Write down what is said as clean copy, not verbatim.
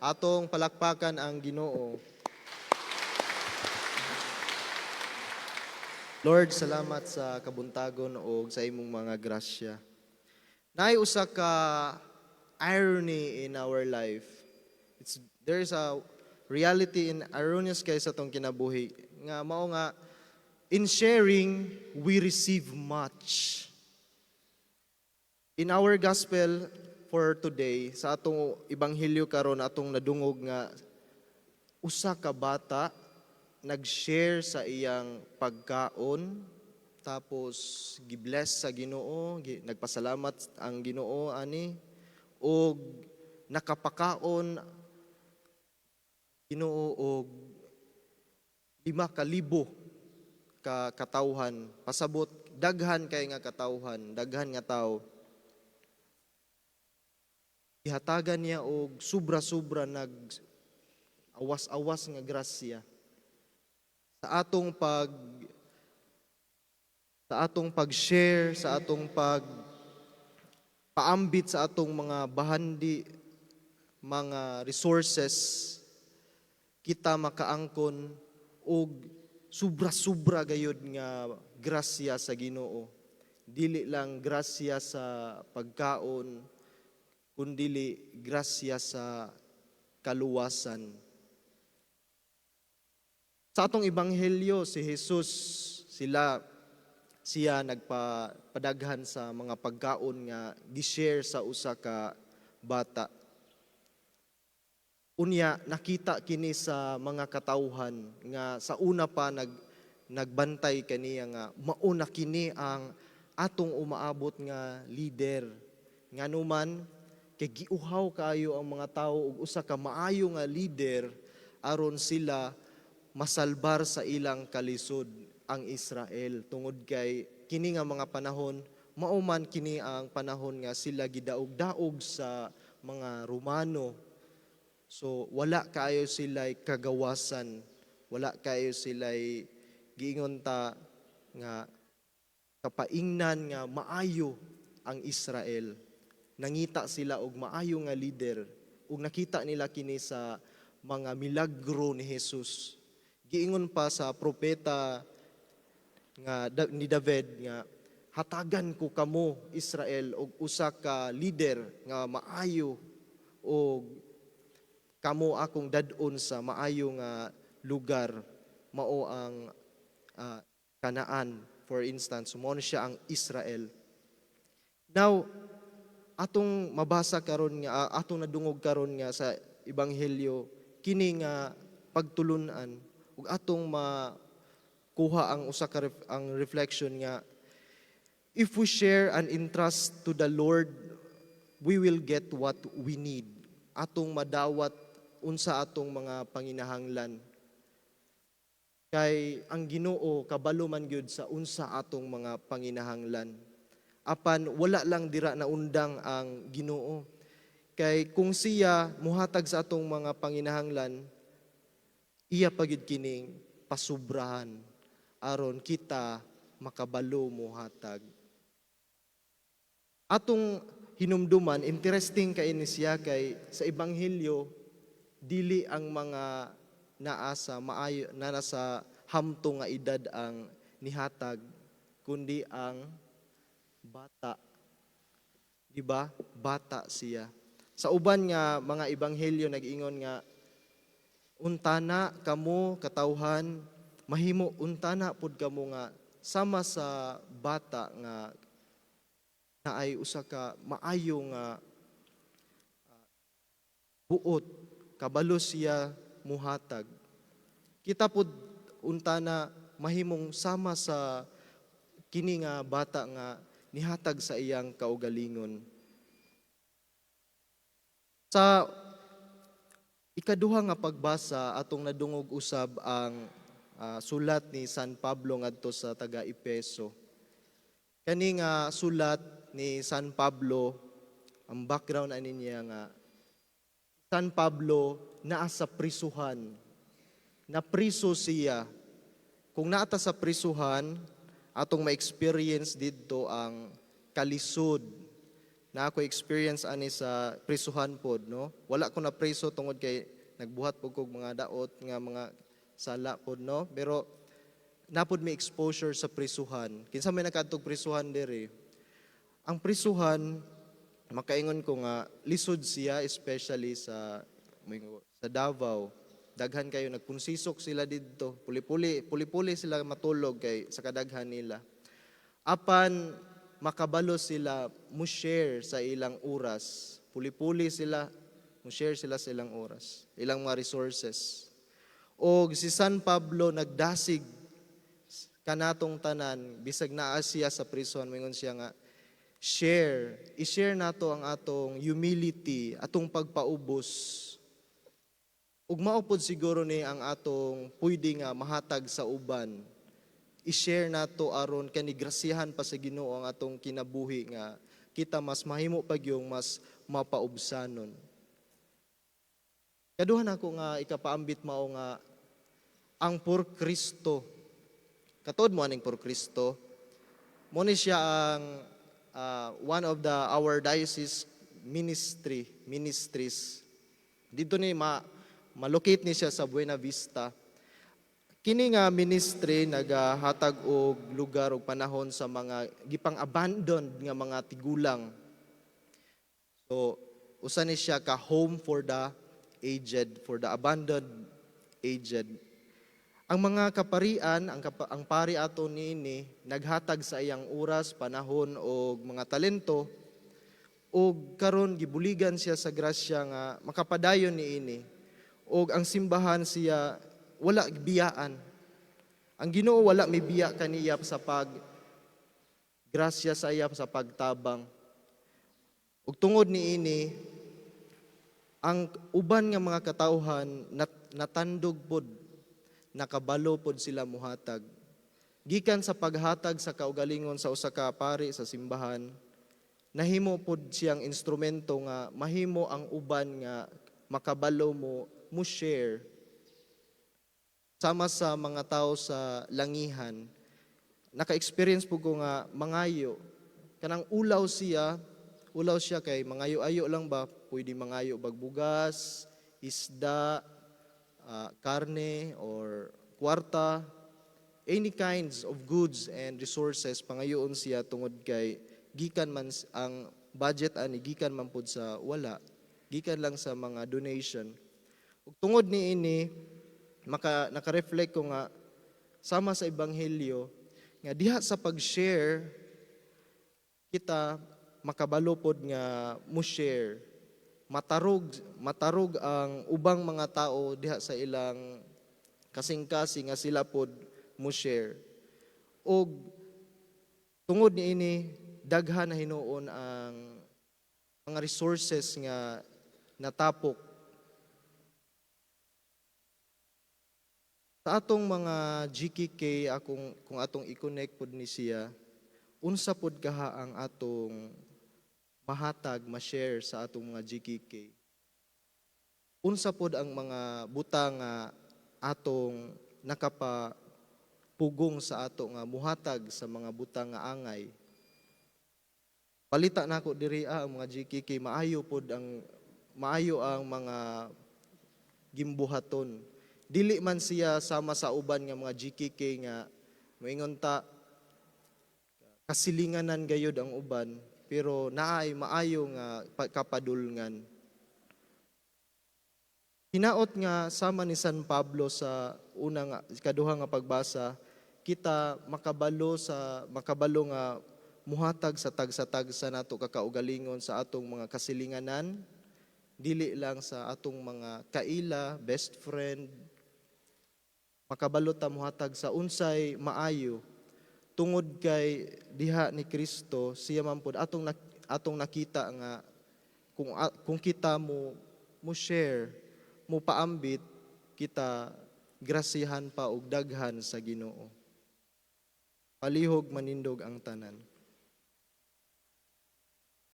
Atong palakpakan ang Ginoo. Lord, salamat sa kabuntagon o sa imong mga grasya. Naay usa ka irony in our life. There's a reality in ironious kay sa tong kinabuhi nga mao nga in sharing we receive much. In our gospel for today, sa atong ebanghelyo karon atong nadungog nga usa ka bata nag-share sa iyang pagkaon tapos gibless sa Ginoo, nagpasalamat ang Ginoo ani og nakapakaon Ginoo og 5,000 ka katawhan, pasabot daghan kay nga katawhan, daghan nga tawo. Ihatagan niya og sobra-sobra nag awas-awas nga grasya sa atong pag-share, sa atong paambit sa atong mga bahandi, mga resources, kita makaangkon og sobra-sobra gayud nga grasya sa Ginoo. Dili lang grasya sa pagkaon, kundili grasya sa kaluwasan. Sa atong ebanghelyo si Jesus siya nagpadaghan sa mga pagkaon nga gi-share sa usa ka bata. Unya nakita kini sa mga katawhan nga sa una pa nagbantay kaniya nga mauna kini ang atong umaabot nga leader. Nganuman kay giuhaw kaayo ang mga tawo og usa ka maayo nga leader aron sila masalbar sa ilang kalisod ang Israel tungod kay kini nga mga panahon mauman kini ang panahon nga sila gidaog-daog sa mga Romano. So wala kaayo sila'y kagawasan, wala kaayo sila'y giingon ta nga kapaingnan nga maayo ang Israel. Nangita sila og maayo nga leader ug nakita nila kini sa mga milagro ni Jesus. Giingon pa sa propeta nga ni David nga hatagan ko kamo Israel og usa ka leader nga maayo og kamo akong dad-on sa maayo nga lugar mao ang Kanaan for instance mo siya ang Israel. Now atong mabasa karon nga atong nadungog karon nga sa ebanghelyo kini nga pagtulunan ug atong makuha ang usa ka ang reflection nga if we share and entrust to the Lord we will get what we need. Atong madawat unsa atong mga panginahanglan. Kay ang Ginoo kabalo man gyud sa unsa atong mga panginahanglan. Apan wala lang dira na undang ang Ginoo. Kay kung siya muhatag sa atong mga panginahanglan, iya pagid kining pasubrahan aron kita makabalo muhatag. Atong hinumduman, interesting kay ni siya kay sa ebanghelyo dili ang mga naasa maayo na nasa hamto nga edad ang nihatag kundi ang bata. Di ba? Bata siya. Sa uban nga mga ebanghelyo nag-ingon nga untana kamo katawhan mahimo untana pud kamo nga sama sa bata nga naay usa ka maayo nga buot kabalo siya muhatag. Kita pud untana mahimong sama sa kini nga bata nga nihatag sa iyang kaugalingon. Sa ikaduha nga pagbasa atong nadungog usab ang sulat ni San Pablo ngadto sa taga-Efeso. Kani nga sulat ni San Pablo, ang background ani niya nga San Pablo naa sa prisuhan. Napriso siya. Kung naata sa prisuhan, atong ma-experience didto ang kalisod. na ako experience ani sa prisuhan pod, no? Wala ko na preso tungod kay nagbuhat po kog mga daot nga mga sala pod, no? Pero napod may exposure sa prisuhan. Kinsa may nakadtog prisuhan diri. Ang prisuhan, makaingon ko nga lisod siya, especially sa Davao. Daghan kayo nagpunsisok sila didto. Puli-puli sila matulog kay sa kadaghan nila. Apan makabalo sila mo share sa ilang oras. Puli-puli sila mo share sila sa ilang oras, ilang mga resources. O si San Pablo nagdasig kanatong tanan bisag naa siya sa prison, mingon siya nga i-share nato ang atong humility, atong pagpaubos. Ug mao pod siguro ni ang atong pwede nga mahatag sa uban. I-share nato aron kanigrasyahan pa sa Ginoo ang atong kinabuhi nga kita mas mahimo pag yung mas mapaubsanon. Kaduhan ako nga ikapaambit mao nga ang por Kristo. Katod mo aning por Kristo. Mo ni siya ang one of our diocese ministries. Dito ni malocate ni siya sa Buena Vista. Kini nga ministry nagahatag og lugar og panahon sa mga gipang abandoned nga mga tigulang. So usa ni siya ka home for the aged, for the abandoned aged. Ang mga kaparian, ang pari ato niini naghatag sa iyang oras, panahon o mga talento og karon gibuligan siya sa grasya nga makapadayon niini. Og ang simbahan siya wala biyaan. Ang Ginoo wala may biya kaniya sa grasya sa iya sa pagtabang. Ug tungod niini ang uban nga mga katawhan natandog pod, nakabalo pod sila muhatag. Gikan sa paghatag sa kaugalingon sa usa ka pari sa simbahan, nahimo pod siyang instrumento nga mahimo ang uban nga makabalo mo share sama sa mga tao sa langihan. Naka-experience po ko nga mangayo. Kanang ulaw siya kay mangayo-ayo lang ba, pwede mangayo bagbugas, isda, karne or kwarta, any kinds of goods and resources pangayoon siya tungod kay gikan man ang budget ani gikan man pud sa wala, gikan lang sa mga donation. Ug tungod niini naka-reflect ko nga sama sa ebanghelyo nga diha sa pag-share kita makabalo pod nga mo share. Matarog ang ubang mga tao diha sa ilang kasing-kasing nga sila pod mo share. Og tungod niini daghan na hinuon ang mga resources nga natapok sa atong mga GKK. Kung atong i-connect pod ni siya, unsa pod kaha ang atong mahatag, ma-share sa atong mga GKK. Unsa pod ang mga butang nga atong nakapapugong sa ato nga muhatag sa mga butang nga angay. Palita nako diri ang mga GKK, maayo ang mga gimbuhaton. Dili man siya sama sa uban nga mga GKK nga moingon ta kasilinganan gayud ang uban, pero naay maayo nga kapadulngan. Hinaot nga sama ni San Pablo sa kaduha nga pagbasa, kita makabalo nga muhatag sa tagsa nato kakaugalingon sa atong mga kasilinganan, dili lang sa atong mga kaila, best friend. Makabalo ta muhatag sa unsay maayo tungod kay diha ni Kristo, siya man pod atong nakita nga kung kita mo share, mo paambit, kita grasihan pa og daghan sa Ginoo. Palihog manindog ang tanan.